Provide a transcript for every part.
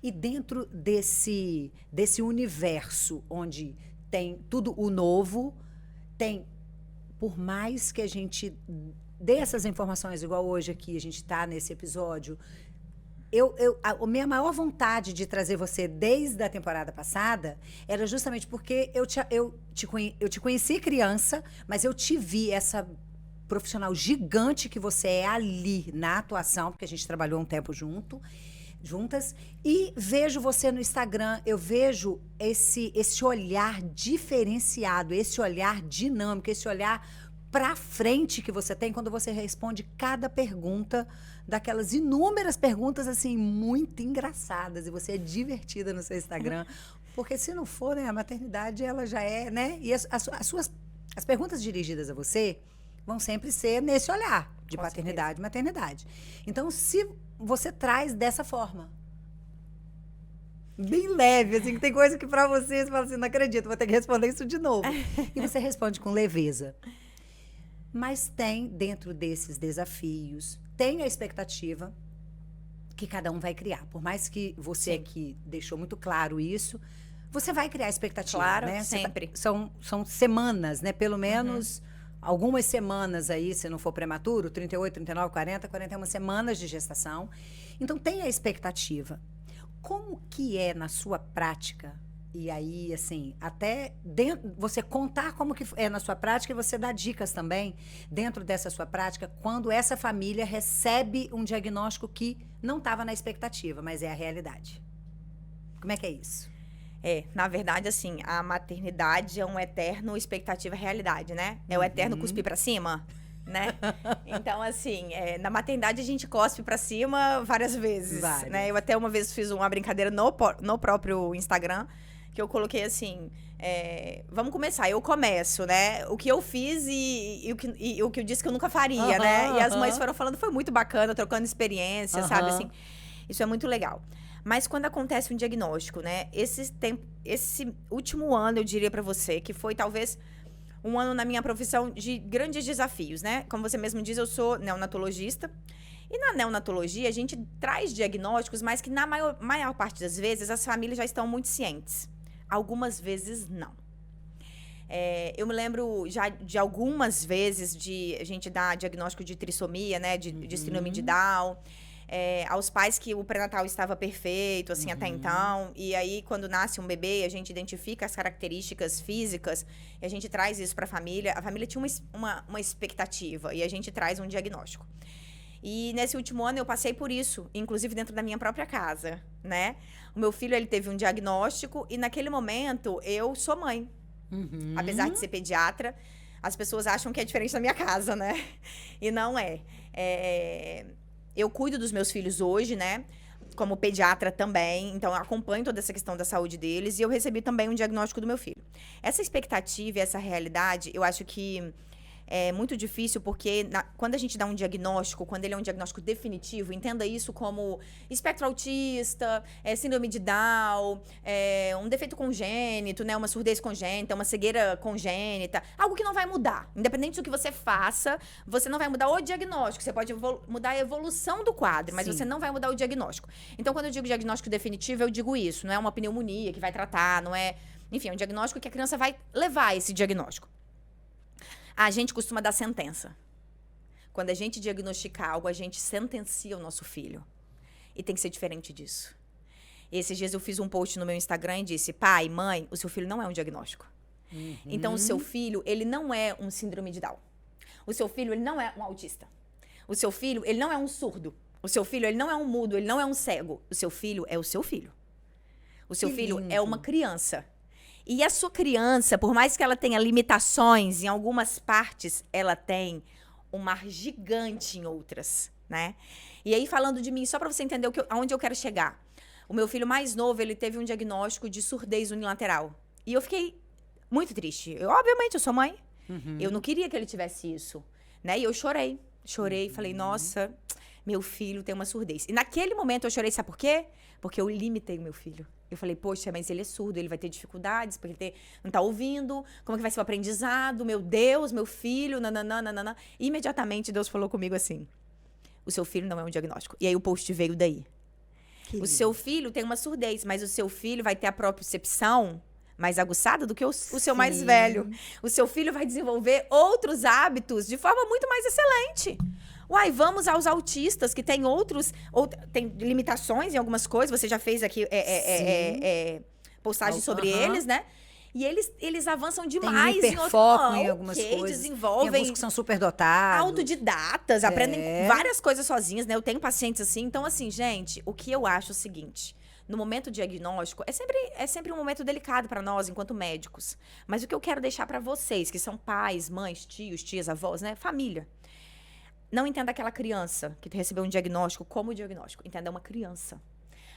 E dentro desse universo onde tem tudo o novo, tem, por mais que a gente dê essas informações, igual hoje aqui, a gente está nesse episódio, a minha maior vontade de trazer você desde a temporada passada era justamente porque eu te conheci criança, mas eu te vi essa profissional gigante que você é ali na atuação, porque a gente trabalhou um tempo juntas, e vejo você no Instagram, eu vejo esse olhar diferenciado, esse olhar dinâmico, esse olhar para frente que você tem quando você responde cada pergunta, daquelas inúmeras perguntas assim muito engraçadas, e você é divertida no seu Instagram, porque se não for, né, a maternidade ela já é, né? E as perguntas dirigidas a você vão sempre ser nesse olhar de paternidade e maternidade. Então, se você traz dessa forma, bem leve, assim, que tem coisa que para você fala assim, não acredito, vou ter que responder isso de novo. E você responde com leveza. Mas tem, dentro desses desafios, tem a expectativa que cada um vai criar. Por mais que você aqui deixou muito claro isso, você vai criar expectativa, claro, né? sempre. São semanas, né? Pelo menos algumas semanas aí, se não for prematuro, 38, 39, 40, 41 semanas de gestação. Então, tem a expectativa. Como que é na sua prática? E aí, assim, até você contar como que é na sua prática e você dar dicas também dentro dessa sua prática quando essa família recebe um diagnóstico que não estava na expectativa, mas é a realidade. Como é que é isso? Na verdade, assim, a maternidade é um eterno expectativa-realidade, né? É o eterno cuspir pra cima, né? Então, assim, na maternidade a gente cospe pra cima várias vezes, né? Eu até uma vez fiz uma brincadeira no próprio Instagram, que eu coloquei assim, vamos começar, eu começo, né? O que eu fiz e o que eu disse que eu nunca faria, né? E as mães foram falando, foi muito bacana, trocando experiência, sabe? Assim, isso é muito legal. Mas quando acontece um diagnóstico, né? Esse último ano, eu diria pra você, que foi talvez um ano na minha profissão de grandes desafios, né? Como você mesmo diz, eu sou neonatologista. E na neonatologia, a gente traz diagnósticos, mas que na maior parte das vezes, as famílias já estão muito cientes. Algumas vezes, não. Eu me lembro já de algumas vezes de a gente dar diagnóstico de trissomia, né? De síndrome de Down. Aos pais que o pré-natal estava perfeito, assim, até então. E aí, quando nasce um bebê, a gente identifica as características físicas e a gente traz isso para a família. A família tinha uma expectativa e a gente traz um diagnóstico. E nesse último ano eu passei por isso, inclusive dentro da minha própria casa, né? O meu filho, ele teve um diagnóstico e naquele momento eu sou mãe. Apesar de ser pediatra, as pessoas acham que é diferente da minha casa, né? E não é. Eu cuido dos meus filhos hoje, né? Como pediatra também, então eu acompanho toda essa questão da saúde deles e eu recebi também um diagnóstico do meu filho. Essa expectativa e essa realidade, eu acho que é muito difícil porque quando a gente dá um diagnóstico, quando ele é um diagnóstico definitivo, entenda isso como espectro autista, síndrome de Down, um defeito congênito, né, uma surdez congênita, uma cegueira congênita, algo que não vai mudar. Independente do que você faça, você não vai mudar o diagnóstico. Você pode mudar a evolução do quadro, mas você não vai mudar o diagnóstico. Então, quando eu digo diagnóstico definitivo, eu digo isso. Não é uma pneumonia que vai tratar, não é... Enfim, é um diagnóstico que a criança vai levar esse diagnóstico. A gente costuma dar sentença. Quando a gente diagnosticar algo, a gente sentencia o nosso filho. E tem que ser diferente disso. Esses dias eu fiz um post no meu Instagram e disse: pai, mãe, o seu filho não é um diagnóstico. Então, o seu filho, ele não é um síndrome de Down. O seu filho, ele não é um autista. O seu filho, ele não é um surdo. O seu filho, ele não é um mudo, ele não é um cego. O seu filho é o seu filho. O seu filho é uma criança. E a sua criança, por mais que ela tenha limitações em algumas partes, ela tem um mar gigante em outras, né? E aí, falando de mim, só para você entender aonde eu quero chegar. O meu filho mais novo, ele teve um diagnóstico de surdez unilateral. E eu fiquei muito triste. Obviamente, eu sou mãe. Eu não queria que ele tivesse isso, né? E eu chorei. Chorei, falei, nossa, meu filho tem uma surdez. E naquele momento eu chorei, sabe por quê? Porque eu limitei o meu filho. Eu falei, poxa, mas ele é surdo, ele vai ter dificuldades, porque ele não tá ouvindo, como é que vai ser o aprendizado? Meu Deus, meu filho, nananana. Imediatamente Deus falou comigo assim, o seu filho não é um diagnóstico. E aí o post veio daí. Que O lindo. seu filho tem uma surdez, mas o seu filho vai ter a propriocepção mais aguçada do que o seu mais Sim. velho. O seu filho vai desenvolver outros hábitos de forma muito mais excelente. Uai, vamos aos autistas que têm tem limitações em algumas coisas. Você já fez aqui postagem sobre eles, né? E eles avançam demais Tem hiperfoco em algumas ok, coisas. Tem desenvolvem alguns que são super dotados. autodidatas, aprendem várias coisas sozinhas, né? Eu tenho pacientes assim. Então, assim, gente, o que eu acho é o seguinte: no momento diagnóstico, é sempre um momento delicado para nós, enquanto médicos. Mas o que eu quero deixar para vocês, que são pais, mães, tios, tias, avós, né? Família. Não entenda aquela criança que recebeu um diagnóstico como diagnóstico. Entenda uma criança.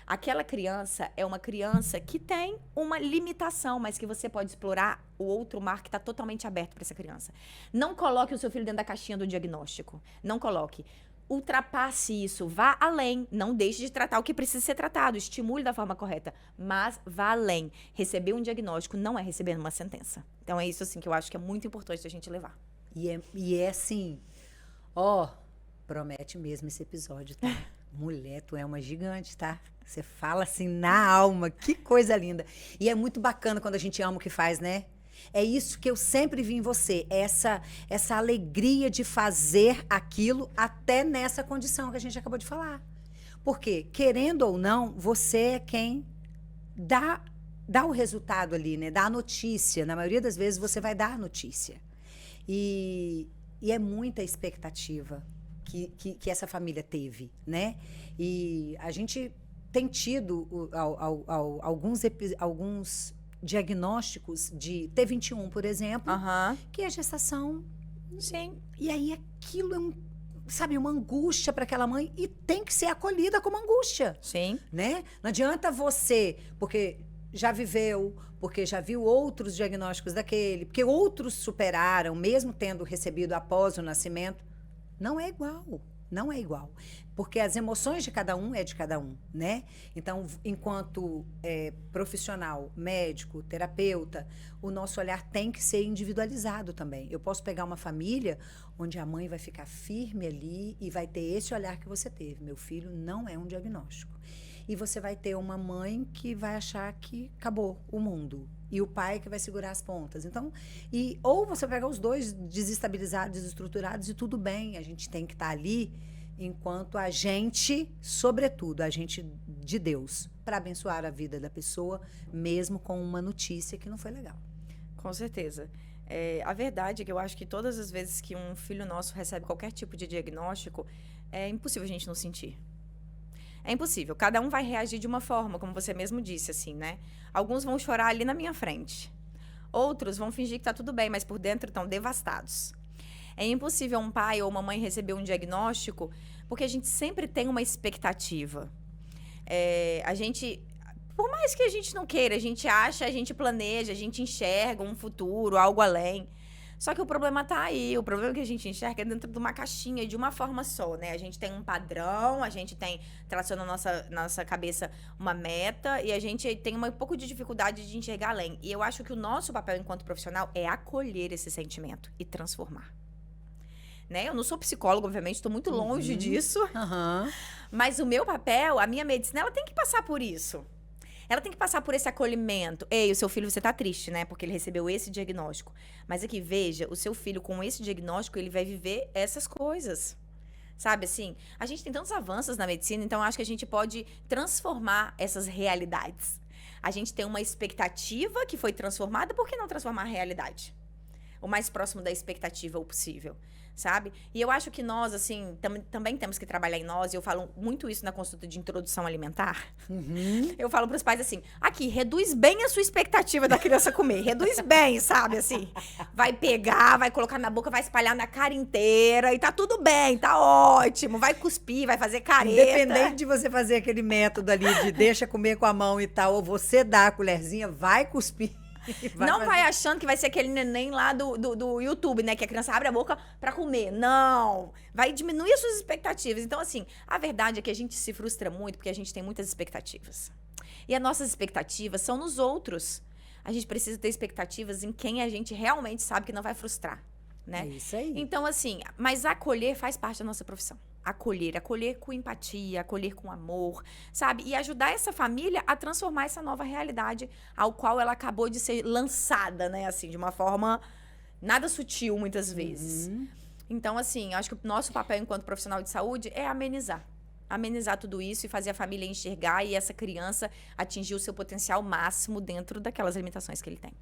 Aquela criança é uma criança que tem uma limitação, mas que você pode explorar o outro mar que está totalmente aberto para essa criança. Não coloque o seu filho dentro da caixinha do diagnóstico. Não coloque. Ultrapasse isso, vá além. Não deixe de tratar o que precisa ser tratado. Estimule da forma correta, mas vá além. Receber um diagnóstico não é receber uma sentença. Então é isso assim que eu acho que é muito importante a gente levar. E é assim, ó, promete mesmo esse episódio, tá? Mulher, tu é uma gigante, tá? Você fala assim na alma, que coisa linda. E é muito bacana quando a gente ama o que faz, né? É isso que eu sempre vi em você, essa alegria de fazer aquilo até nessa condição que a gente acabou de falar. Porque, querendo ou não, você é quem dá o resultado ali, né? Dá a notícia. Na maioria das vezes, você vai dar a notícia. E é muita expectativa que essa família teve, né? E a gente tem tido alguns diagnósticos de T21, por exemplo, que é gestação. Sim. E aí aquilo é uma angústia para aquela mãe e tem que ser acolhida como angústia. Sim. Né? Não adianta você, porque já viveu, porque já viu outros diagnósticos daquele, porque outros superaram, mesmo tendo recebido após o nascimento. Não é igual. Não é igual. Porque as emoções de cada um é de cada um, né? Então, enquanto profissional, médico, terapeuta, o nosso olhar tem que ser individualizado também. Eu posso pegar uma família onde a mãe vai ficar firme ali e vai ter esse olhar que você teve. Meu filho não é um diagnóstico. E você vai ter uma mãe que vai achar que acabou o mundo. E o pai que vai segurar as pontas. Então, ou você pega os dois desestabilizados, desestruturados, e tudo bem. A gente tem que estar ali enquanto agente, sobretudo, agente de Deus, para abençoar a vida da pessoa, mesmo com uma notícia que não foi legal. Com certeza. A verdade é que eu acho que todas as vezes que um filho nosso recebe qualquer tipo de diagnóstico, é impossível a gente não sentir. É impossível. Cada um vai reagir de uma forma, como você mesmo disse, assim, né? Alguns vão chorar ali na minha frente. Outros vão fingir que tá tudo bem, mas por dentro estão devastados. É impossível um pai ou uma mãe receber um diagnóstico, porque a gente sempre tem uma expectativa. Por mais que a gente não queira, a gente acha, a gente planeja, a gente enxerga um futuro, algo além. Só que o problema tá aí. O problema que a gente enxerga é dentro de uma caixinha, de uma forma só, né? A gente tem um padrão, a gente traciona na nossa cabeça uma meta e a gente tem um pouco de dificuldade de enxergar além. E eu acho que o nosso papel enquanto profissional é acolher esse sentimento e transformar. Né? Eu não sou psicóloga, obviamente, estou muito longe disso. Mas o meu papel, a minha medicina, ela tem que passar por isso. Ela tem que passar por esse acolhimento. Ei, o seu filho, você tá triste, né? Porque ele recebeu esse diagnóstico. Mas aqui, veja, o seu filho com esse diagnóstico, ele vai viver essas coisas. Sabe, assim, a gente tem tantos avanços na medicina, então eu acho que a gente pode transformar essas realidades. A gente tem uma expectativa que foi transformada, por que não transformar a realidade? O mais próximo da expectativa o possível, sabe? E eu acho que nós, assim, também temos que trabalhar em nós, e eu falo muito isso na consulta de introdução alimentar. Eu falo pros pais assim, aqui, reduz bem a sua expectativa da criança comer, reduz bem, sabe, assim. Vai pegar, vai colocar na boca, vai espalhar na cara inteira, e tá tudo bem, tá ótimo, vai cuspir, vai fazer careta. Independente de você fazer aquele método ali de deixa comer com a mão e tal, ou você dá a colherzinha, vai cuspir. Vai achando que vai ser aquele neném lá do YouTube, né? Que a criança abre a boca pra comer. Não! Vai diminuir as suas expectativas. Então, assim, a verdade é que a gente se frustra muito porque a gente tem muitas expectativas. E as nossas expectativas são nos outros. A gente precisa ter expectativas em quem a gente realmente sabe que não vai frustrar, né? É isso aí. Então, assim, mas acolher faz parte da nossa profissão. acolher com empatia, acolher com amor, sabe? E ajudar essa família a transformar essa nova realidade ao qual ela acabou de ser lançada, né? Assim, de uma forma nada sutil, muitas vezes. Então, assim, eu acho que o nosso papel enquanto profissional de saúde é amenizar tudo isso e fazer a família enxergar e essa criança atingir o seu potencial máximo dentro daquelas limitações que ele tem.